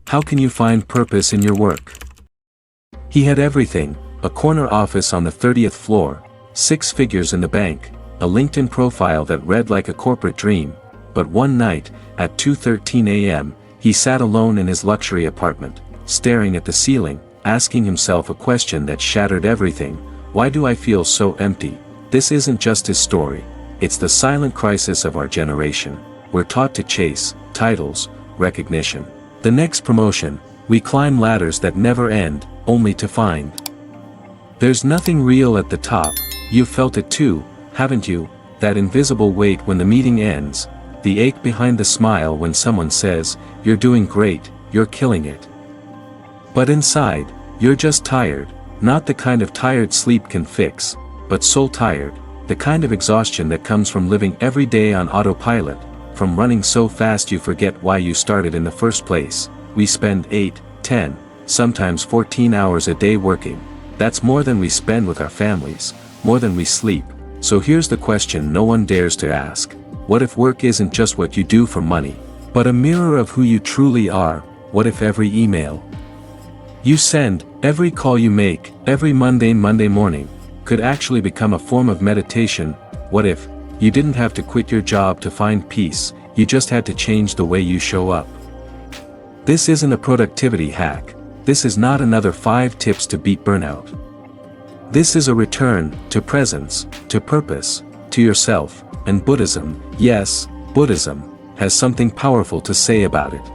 How can you find purpose in your work? He had everything: a corner office on the 30th floor, 6 figures in the bank, a LinkedIn profile that read like a corporate dream. But one night, at 2:13 a.m., he sat alone in his luxury apartment, staring at the ceiling, asking himself a question that shattered everything: why do I feel so empty? This isn't just his story. It's the silent crisis of our generation. We're taught to chase titles, recognition, the next promotion. We climb ladders that never end, only to find there's nothing real at the top. You've felt it too, haven't you? That invisible weight when the meeting ends, the ache behind the smile when someone says, "You're doing great, you're killing it." But inside, you're just tired, not the kind of tired sleep can fix, but soul tired, the kind of exhaustion that comes from living every day on autopilot, from running so fast you forget why you started in the first place. We spend 8, 10, sometimes 14 hours a day working. That's more than we spend with our families, more than we sleep. So here's the question no one dares to ask. What if work isn't just what you do for money, but a mirror of who you truly are? What if every email you send, every call you make, every mundane Monday morning, could actually become a form of meditation? What if you didn't have to quit your job to find peace, you just had to change the way you show up? This isn't a productivity hack. This is not another 5 tips to beat burnout. This is a return to presence, to purpose, to yourself. And Buddhism, yes, Buddhism, has something powerful to say about it.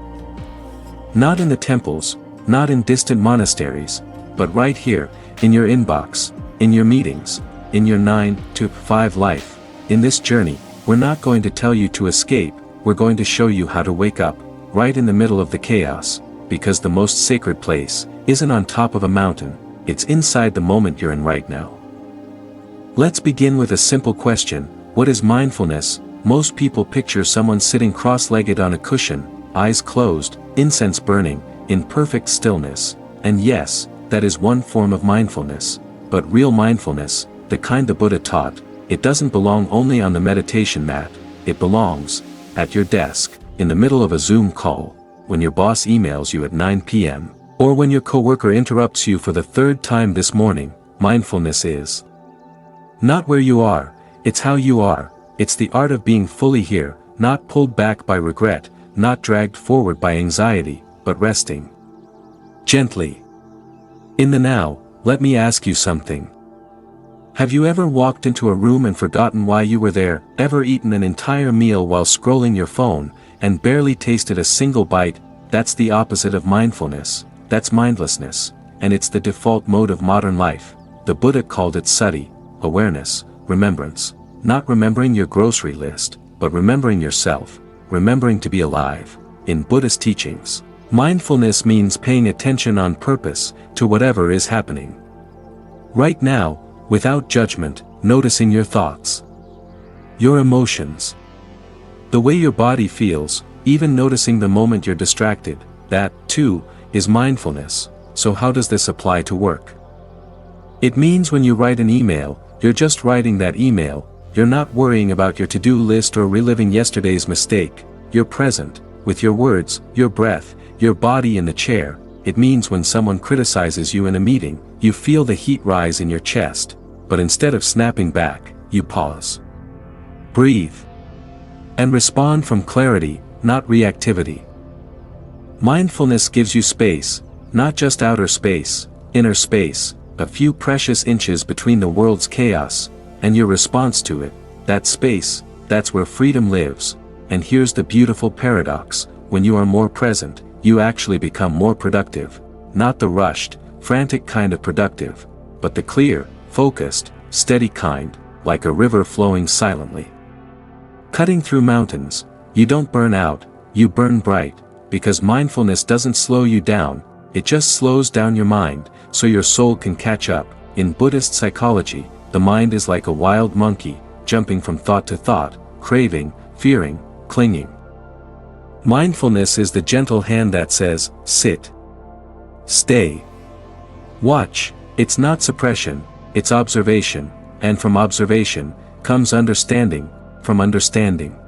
Not in the temples, not in distant monasteries, but right here, in your inbox, in your meetings, in your 9 to 5 life. In this journey, we're not going to tell you to escape, we're going to show you how to wake up, right in the middle of the chaos, because the most sacred place isn't on top of a mountain, it's inside the moment you're in right now. Let's begin with a simple question. What is mindfulness? Most people picture someone sitting cross-legged on a cushion, eyes closed, incense burning, in perfect stillness. And yes, that is one form of mindfulness. But real mindfulness, the kind the Buddha taught, it doesn't belong only on the meditation mat, it belongs at your desk, in the middle of a Zoom call, when your boss emails you at 9 p.m., or when your coworker interrupts you for the 3rd time this morning. Mindfulness is not where you are, it's how you are. It's the art of being fully here, not pulled back by regret, not dragged forward by anxiety, but resting gently in the now. Let me ask you something. Have you ever walked into a room and forgotten why you were there? Ever eaten an entire meal while scrolling your phone, and barely tasted a single bite? That's the opposite of mindfulness. That's mindlessness, and it's the default mode of modern life. The Buddha called it sati, awareness, remembrance. Not remembering your grocery list, but remembering yourself, remembering to be alive. In Buddhist teachings, mindfulness means paying attention on purpose to whatever is happening right now, without judgment, noticing your thoughts, your emotions, the way your body feels, even noticing the moment you're distracted. That, too, is mindfulness. So how does this apply to work? It means when you write an email, you're just writing that email. You're not worrying about your to-do list or reliving yesterday's mistake. You're present, with your words, your breath, your body in the chair. It means when someone criticizes you in a meeting, you feel the heat rise in your chest, but instead of snapping back, you pause, breathe, and respond from clarity, not reactivity. Mindfulness gives you space, not just outer space, inner space, a few precious inches between the world's chaos and your response to it. That space, that's where freedom lives. And here's the beautiful paradox: when you are more present, you actually become more productive. Not the rushed, frantic kind of productive, but the clear, focused, steady kind, like a river flowing silently, cutting through mountains. You don't burn out, you burn bright, because mindfulness doesn't slow you down, it just slows down your mind, so your soul can catch up. In Buddhist psychology, the mind is like a wild monkey, jumping from thought to thought, craving, fearing, clinging. Mindfulness is the gentle hand that says, sit, stay, watch. It's not suppression, it's observation, and from observation comes understanding, from understanding,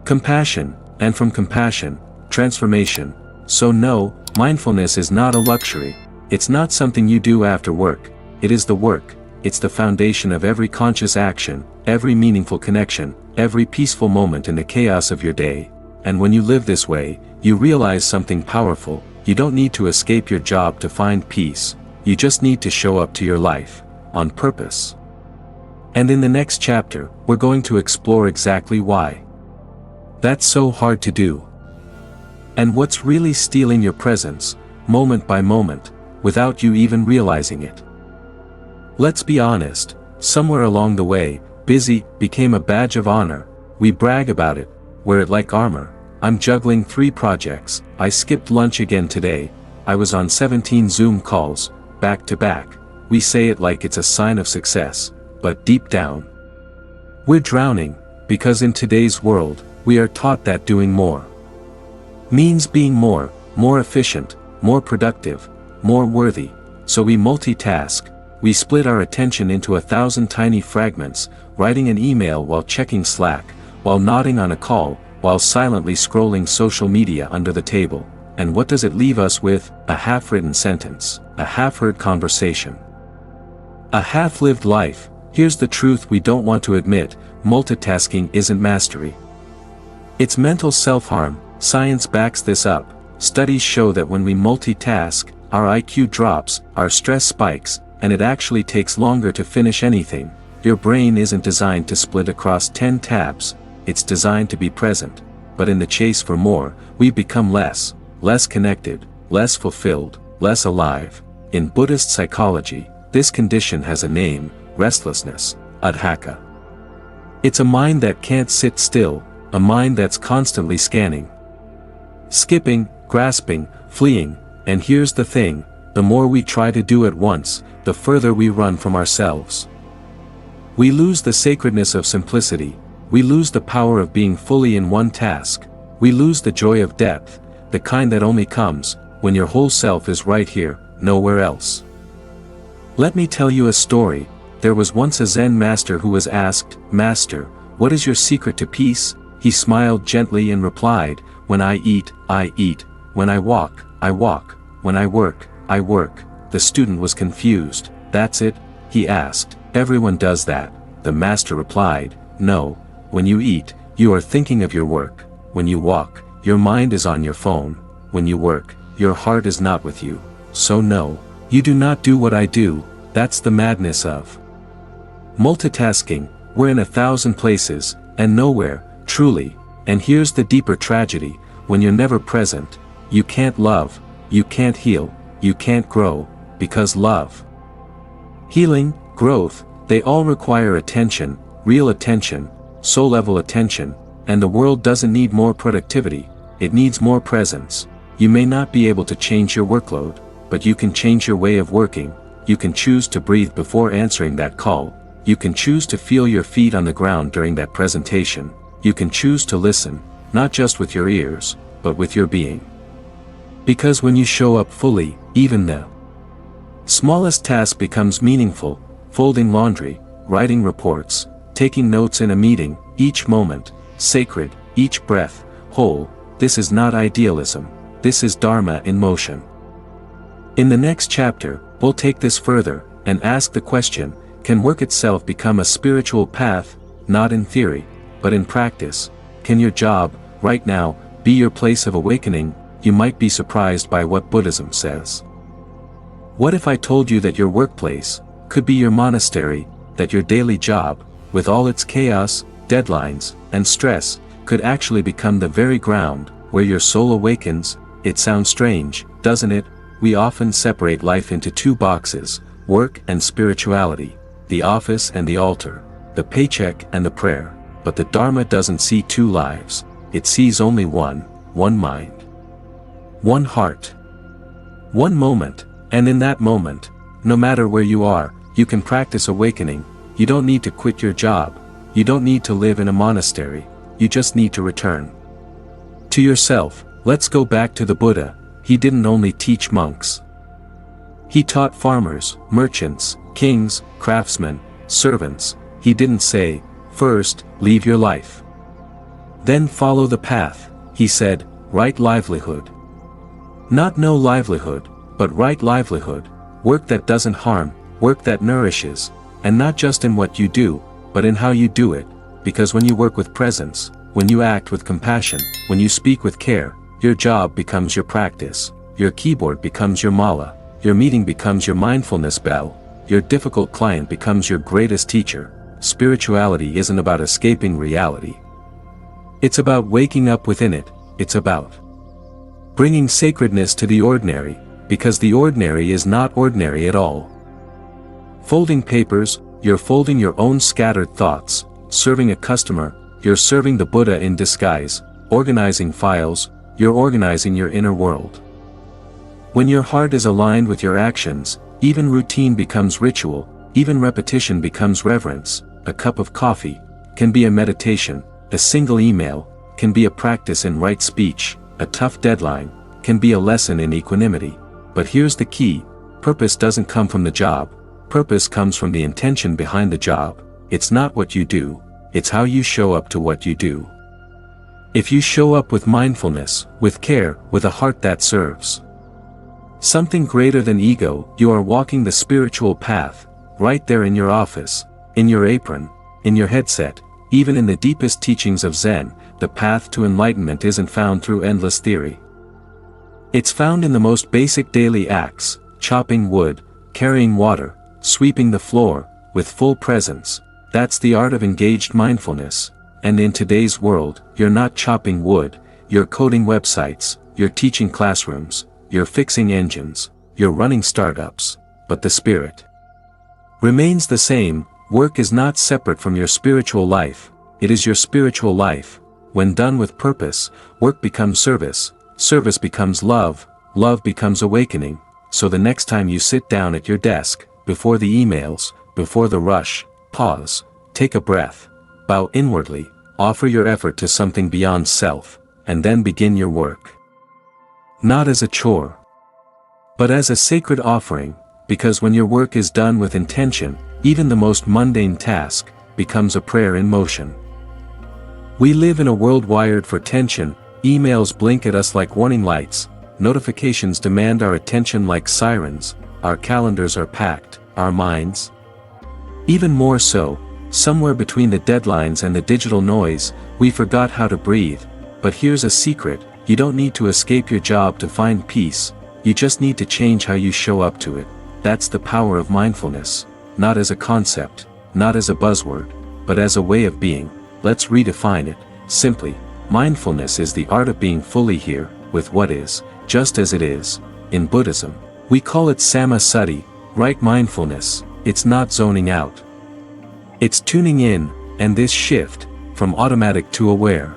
compassion, and from compassion, transformation. So no, mindfulness is not a luxury. It's not something you do after work. It is the work. It's the foundation of every conscious action, every meaningful connection, every peaceful moment in the chaos of your day. And when you live this way, you realize something powerful. You don't need to escape your job to find peace. You just need to show up to your life, on purpose. And in the next chapter, we're going to explore exactly why that's so hard to do. And what's really stealing your presence, moment by moment, without you even realizing it. Let's be honest, somewhere along the way, busy became a badge of honor. We brag about it, wear it like armor. I'm juggling 3 projects, I skipped lunch again today, I was on 17 Zoom calls, back to back. We say it like it's a sign of success, but deep down, we're drowning, because in today's world, we are taught that doing more means being more efficient, more productive, more worthy. So we multitask, we split our attention into 1,000 tiny fragments, writing an email while checking Slack, while nodding on a call, while silently scrolling social media under the table. And what does it leave us with? A half-written sentence, a half-heard conversation, a half-lived life. Here's the truth we don't want to admit: multitasking isn't mastery. It's mental self-harm. Science backs this up. Studies show that when we multitask, our IQ drops, our stress spikes, and it actually takes longer to finish anything. Your brain isn't designed to split across 10 tabs, it's designed to be present. But in the chase for more, we become less connected, less fulfilled, less alive. In Buddhist psychology, this condition has a name: restlessness, adhaka. It's a mind that can't sit still, a mind that's constantly scanning, skipping, grasping, fleeing. And here's the thing, the more we try to do at once, the further we run from ourselves. We lose the sacredness of simplicity, we lose the power of being fully in one task, we lose the joy of depth, the kind that only comes when your whole self is right here, nowhere else. Let me tell you a story. There was once a Zen master who was asked, "Master, what is your secret to peace?" He smiled gently and replied, "When I eat, I eat. When I walk, I walk. When I work, I work." The student was confused. "That's it?" he asked. "Everyone does that." The master replied, "No. When you eat, you are thinking of your work. When you walk, your mind is on your phone. When you work, your heart is not with you. So no, you do not do what I do." That's the madness of multitasking. We're in 1,000 places, and nowhere, truly. And here's the deeper tragedy: when you're never present, you can't love, you can't heal, you can't grow, because love, healing, growth, they all require attention, real attention, soul-level attention. And the world doesn't need more productivity, it needs more presence. You may not be able to change your workload, but you can change your way of working. You can choose to breathe before answering that call. You can choose to feel your feet on the ground during that presentation. You can choose to listen, not just with your ears, but with your being. Because when you show up fully, even the smallest task becomes meaningful: folding laundry, writing reports, taking notes in a meeting, each moment, sacred, each breath, whole. This is not idealism, this is Dharma in motion. In the next chapter, we'll take this further, and ask the question, can work itself become a spiritual path, not in theory, but in practice? Can your job, right now, be your place of awakening? You might be surprised by what Buddhism says. What if I told you that your workplace could be your monastery, that your daily job, with all its chaos, deadlines, and stress, could actually become the very ground where your soul awakens? It sounds strange, doesn't it? We often separate life into 2 boxes, work and spirituality, the office and the altar, the paycheck and the prayer. But the Dharma doesn't see 2 lives, it sees only one mind, one heart, one moment. And in that moment, no matter where you are, you can practice awakening. You don't need to quit your job, you don't need to live in a monastery, you just need to return to yourself. Let's go back to the Buddha. He didn't only teach monks. He taught farmers, merchants, kings, craftsmen, servants. He didn't say, "First, leave your life. Then follow the path." He said, "Right livelihood. Not no livelihood, but right livelihood, work that doesn't harm, work that nourishes, and not just in what you do, but in how you do it, because when you work with presence, when you act with compassion, when you speak with care, your job becomes your practice, your keyboard becomes your mala, your meeting becomes your mindfulness bell, your difficult client becomes your greatest teacher. Spirituality isn't about escaping reality. It's about waking up within it, it's about bringing sacredness to the ordinary, because the ordinary is not ordinary at all. Folding papers, you're folding your own scattered thoughts. Serving a customer, you're serving the Buddha in disguise. Organizing files, you're organizing your inner world. When your heart is aligned with your actions, even routine becomes ritual, even repetition becomes reverence. A cup of coffee can be a meditation, a single email can be a practice in right speech, a tough deadline can be a lesson in equanimity. But here's the key: purpose doesn't come from the job, purpose comes from the intention behind the job. It's not what you do, it's how you show up to what you do. If you show up with mindfulness, with care, with a heart that serves something greater than ego, you are walking the spiritual path, right there in your office, in your apron, in your headset. Even in the deepest teachings of Zen, the path to enlightenment isn't found through endless theory. It's found in the most basic daily acts: chopping wood, carrying water, sweeping the floor, with full presence. That's the art of engaged mindfulness. And in today's world, you're not chopping wood, you're coding websites, you're teaching classrooms, you're fixing engines, you're running startups. But the spirit remains the same. Work is not separate from your spiritual life, it is your spiritual life. When done with purpose, work becomes service, service becomes love, love becomes awakening. So the next time you sit down at your desk, before the emails, before the rush, pause, take a breath, bow inwardly, offer your effort to something beyond self, and then begin your work. Not as a chore, but as a sacred offering, because when your work is done with intention, even the most mundane task becomes a prayer in motion. We live in a world wired for tension. Emails blink at us like warning lights, notifications demand our attention like sirens, our calendars are packed, our minds even more so. Somewhere between the deadlines and the digital noise, we forgot how to breathe. But here's a secret: you don't need to escape your job to find peace, you just need to change how you show up to it. That's the power of mindfulness. Not as a concept, not as a buzzword, but as a way of being. Let's redefine it. Simply, mindfulness is the art of being fully here, with what is, just as it is. In Buddhism, we call it samasati, right mindfulness. It's not zoning out, it's tuning in, and this shift, from automatic to aware,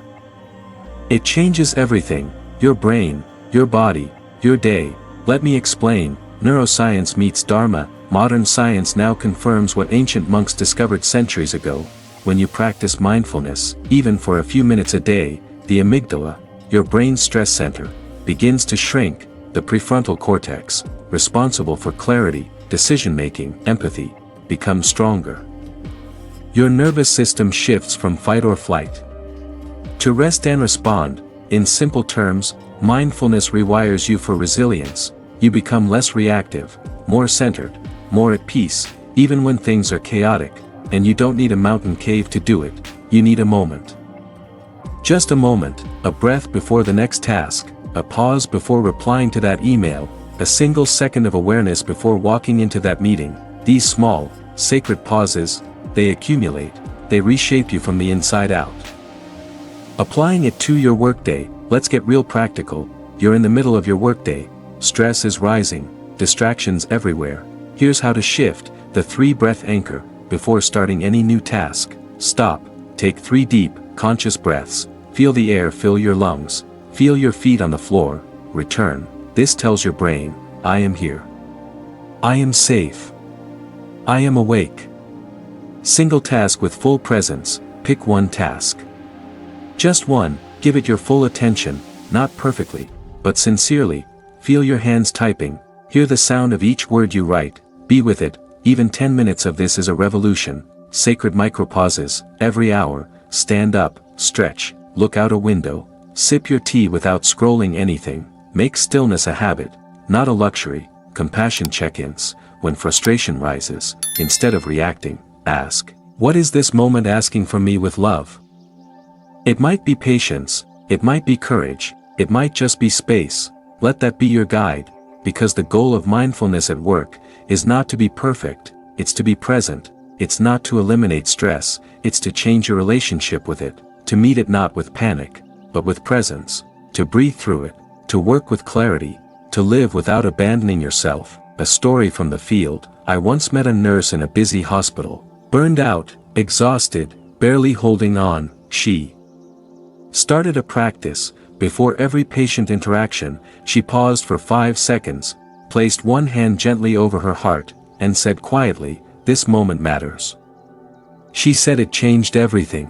it changes everything: your brain, your body, your day. Let me explain. Neuroscience meets Dharma. Modern science now confirms what ancient monks discovered centuries ago. When you practice mindfulness, even for a few minutes a day, the amygdala, your brain's stress center, begins to shrink. The prefrontal cortex, responsible for clarity, decision-making, empathy, becomes stronger. Your nervous system shifts from fight or flight to rest and respond. In simple terms, mindfulness rewires you for resilience. You become less reactive, more centered, more at peace, even when things are chaotic. And you don't need a mountain cave to do it, you need a moment. Just a moment, a breath before the next task, a pause before replying to that email, a single second of awareness before walking into that meeting. These small, sacred pauses, they accumulate, they reshape you from the inside out. Applying it to your workday, let's get real practical. You're in the middle of your workday, stress is rising, distractions everywhere. Here's how to shift: the 3-breath anchor. Before starting any new task, stop, take 3 deep, conscious breaths, feel the air fill your lungs, feel your feet on the floor, return. This tells your brain, I am here. I am safe. I am awake. Single task with full presence. Pick one task. Just one, give it your full attention, not perfectly, but sincerely. Feel your hands typing, hear the sound of each word you write, be with it. Even 10 minutes of this is a revolution. Sacred micropauses, every hour. Stand up, stretch, look out a window, sip your tea without scrolling anything, Make stillness a habit, not a luxury. Compassion check-ins. When frustration rises, instead of reacting, ask, what is this moment asking from me with love? It might be patience, it might be courage, it might just be space. Let that be your guide, because the goal of mindfulness at work is not to be perfect, it's to be present. It's not to eliminate stress, it's to change your relationship with it, to meet it not with panic, but with presence, to breathe through it, to work with clarity, to live without abandoning yourself. A story from the field. I once met a nurse in a busy hospital. Burned out, exhausted, barely holding on. She started a practice. Before every patient interaction, she paused for 5 seconds, placed one hand gently over her heart, and said quietly, "This moment matters." She said it changed everything.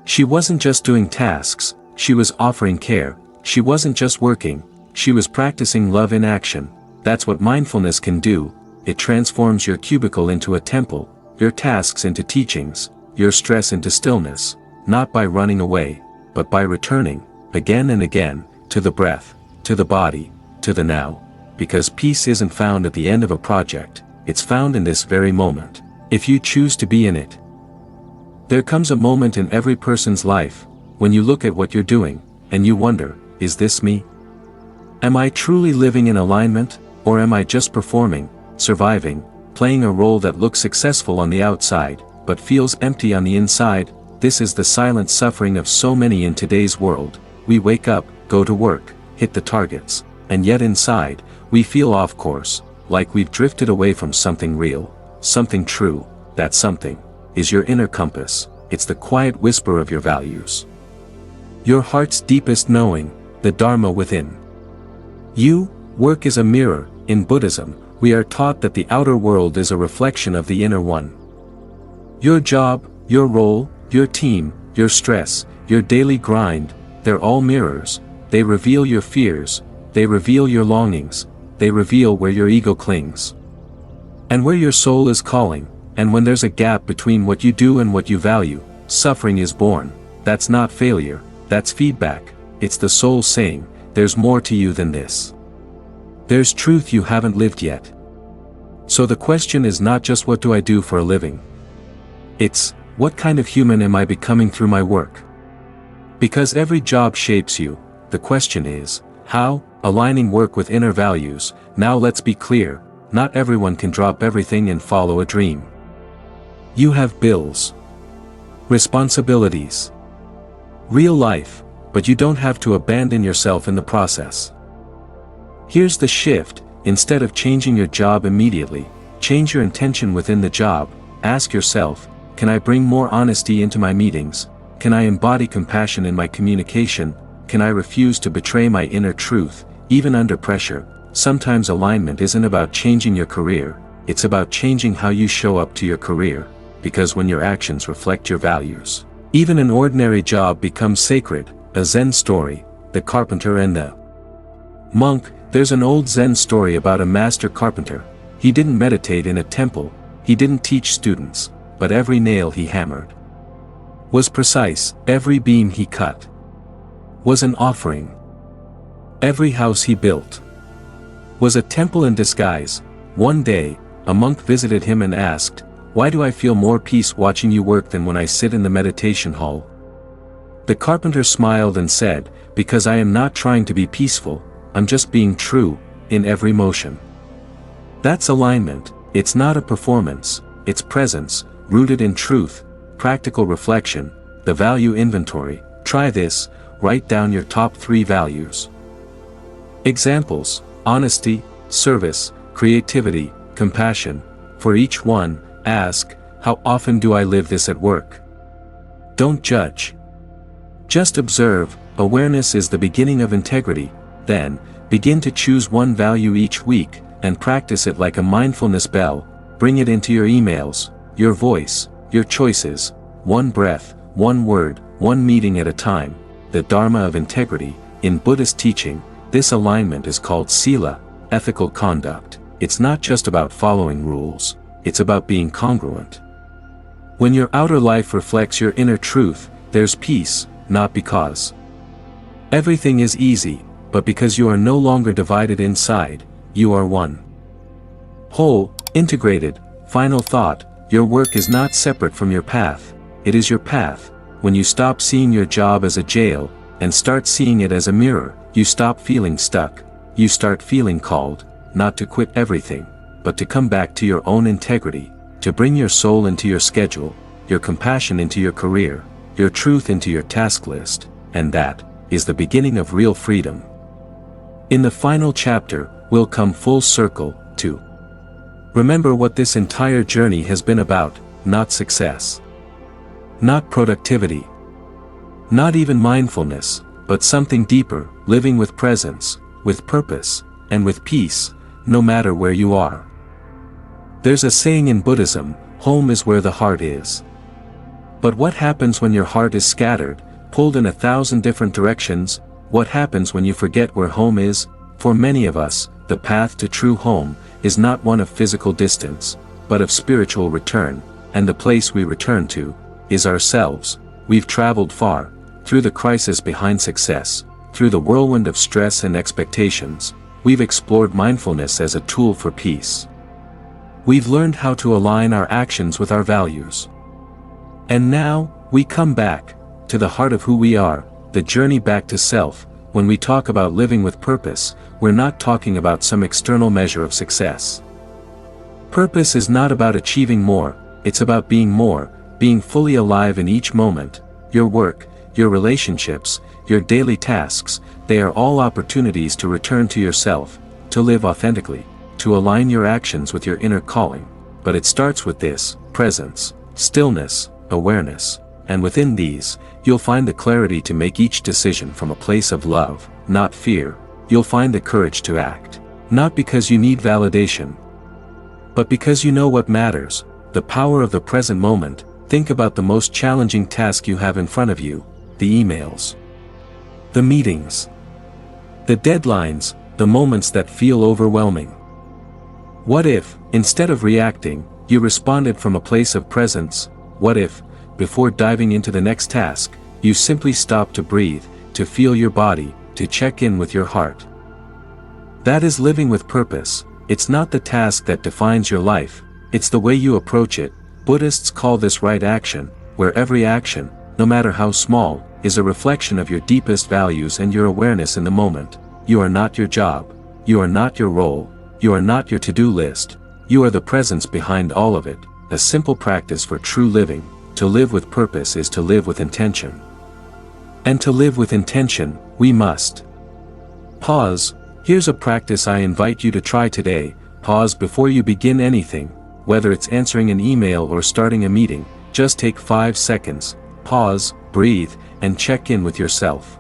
She wasn't just doing tasks, she was offering care. She wasn't just working, she was practicing love in action. That's what mindfulness can do. It transforms your cubicle into a temple, your tasks into teachings, your stress into stillness, not by running away, but by returning, again and again, to the breath, to the body, to the now. Because peace isn't found at the end of a project, it's found in this very moment, if you choose to be in it. There comes a moment in every person's life, when you look at what you're doing, and you wonder, is this me? Am I truly living in alignment? Or am I just performing, surviving, playing a role that looks successful on the outside, but feels empty on the inside? This is the silent suffering of so many in today's world. We wake up, go to work, hit the targets, and yet inside, we feel off course, like we've drifted away from something real, something true. That something is your inner compass. It's the quiet whisper of your values, your heart's deepest knowing, the Dharma within you. Work is a mirror. In Buddhism, we are taught that the outer world is a reflection of the inner one. Your job, your role, your team, your stress, your daily grind, they're all mirrors. They reveal your fears, they reveal your longings, they reveal where your ego clings, and where your soul is calling. And when there's a gap between what you do and what you value, suffering is born. That's not failure, that's feedback. It's the soul saying, there's more to you than this. There's truth you haven't lived yet. So the question is not just what do I do for a living? It's, what kind of human am I becoming through my work? Because every job shapes you, the question is, how? Aligning work with inner values. Now let's be clear, not everyone can drop everything and follow a dream. You have bills, responsibilities, real life, but you don't have to abandon yourself in the process. Here's the shift: instead of changing your job immediately, change your intention within the job. Ask yourself, can I bring more honesty into my meetings? Can I embody compassion in my communication? Can I refuse to betray my inner truth, even under pressure? Sometimes alignment isn't about changing your career, it's about changing how you show up to your career, because when your actions reflect your values, even an ordinary job becomes sacred. A Zen story, the carpenter and the monk. There's an old Zen story about a master carpenter. He didn't meditate in a temple, he didn't teach students, but every nail he hammered was precise, every beam he cut was an offering. Every house he built was a temple in disguise. One day, a monk visited him and asked, "Why do I feel more peace watching you work than when I sit in the meditation hall?" The carpenter smiled and said, "Because I am not trying to be peaceful, I'm just being true, in every motion." That's alignment. It's not a performance, it's presence, rooted in truth, practical reflection, the value inventory. Try this, write down your top 3 values. Examples: honesty, service, creativity, compassion. For each one, ask, how often do I live this at work? Don't judge. Just observe. Awareness is the beginning of integrity. Then, begin to choose one value each week, and practice it like a mindfulness bell. Bring it into your emails, your voice, your choices. One breath, one word, one meeting at a time. The Dharma of integrity. In Buddhist teaching, this alignment is called sila, ethical conduct. It's not just about following rules, it's about being congruent. When your outer life reflects your inner truth, there's peace, not because everything is easy, but because you are no longer divided inside, you are one. Whole, integrated. Final thought, your work is not separate from your path, it is your path. When you stop seeing your job as a jail, and start seeing it as a mirror, you stop feeling stuck, you start feeling called, not to quit everything, but to come back to your own integrity, to bring your soul into your schedule, your compassion into your career, your truth into your task list, and that is the beginning of real freedom. In the final chapter, we'll come full circle to remember what this entire journey has been about, not success, not productivity, not even mindfulness, but something deeper, living with presence, with purpose, and with peace, no matter where you are. There's a saying in Buddhism, home is where the heart is. But what happens when your heart is scattered, pulled in 1,000 different directions? What happens when you forget where home is? For many of us, the path to true home is not one of physical distance, but of spiritual return, and the place we return to is ourselves. We've traveled far, through the crisis behind success, through the whirlwind of stress and expectations. We've explored mindfulness as a tool for peace. We've learned how to align our actions with our values. And now, we come back to the heart of who we are, the journey back to self. When we talk about living with purpose, we're not talking about some external measure of success. Purpose is not about achieving more, it's about being more, being fully alive in each moment. Your work, your relationships, your daily tasks, they are all opportunities to return to yourself, to live authentically, to align your actions with your inner calling. But it starts with this: presence, stillness, awareness, and within these, you'll find the clarity to make each decision from a place of love, not fear. You'll find the courage to act, not because you need validation, but because you know what matters, the power of the present moment. Think about the most challenging task you have in front of you, the emails, the meetings, the deadlines, the moments that feel overwhelming. What if, instead of reacting, you responded from a place of presence? What if, before diving into the next task, you simply stopped to breathe, to feel your body, to check in with your heart? That is living with purpose. It's not the task that defines your life, it's the way you approach it. Buddhists call this right action, where every action, no matter how small, is a reflection of your deepest values and your awareness in the moment. You are not your job, you are not your role, you are not your to-do list, you are the presence behind all of it. A simple practice for true living. To live with purpose is to live with intention. And to live with intention, we must pause. Here's a practice I invite you to try today. Pause before you begin anything. Whether it's answering an email or starting a meeting, just take 5 seconds, pause, breathe, and check in with yourself.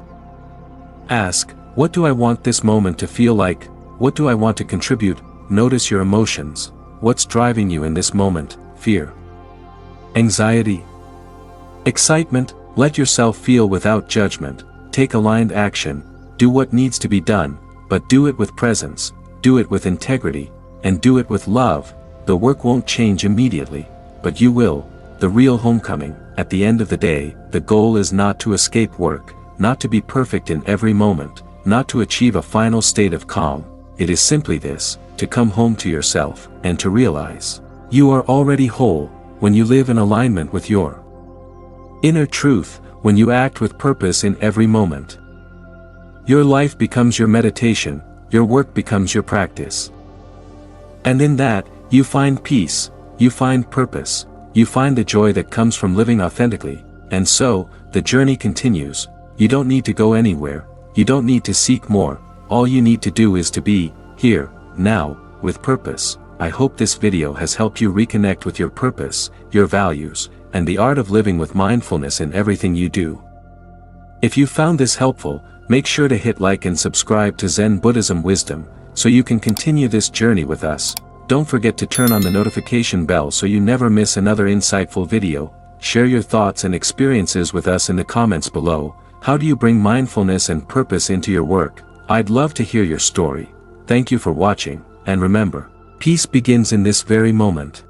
Ask, what do I want this moment to feel like? What do I want to contribute? Notice your emotions. What's driving you in this moment? Fear, anxiety, excitement? Let yourself feel without judgment. Take aligned action. Do what needs to be done, but do it with presence, do it with integrity, and do it with love. The work won't change immediately, but you will. The real homecoming. At the end of the day, the goal is not to escape work, not to be perfect in every moment, not to achieve a final state of calm. It is simply this: to come home to yourself, and to realize you are already whole, when you live in alignment with your inner truth, when you act with purpose in every moment. Your life becomes your meditation, your work becomes your practice. And in that, you find peace, you find purpose, you find the joy that comes from living authentically. And so, the journey continues. You don't need to go anywhere, you don't need to seek more, all you need to do is to be, here, now, with purpose. I hope this video has helped you reconnect with your purpose, your values, and the art of living with mindfulness in everything you do. If you found this helpful, make sure to hit like and subscribe to Zen Buddhism Wisdom, so you can continue this journey with us. Don't forget to turn on the notification bell so you never miss another insightful video. Share your thoughts and experiences with us in the comments below. How do you bring mindfulness and purpose into your work? I'd love to hear your story. Thank you for watching, and remember, peace begins in this very moment.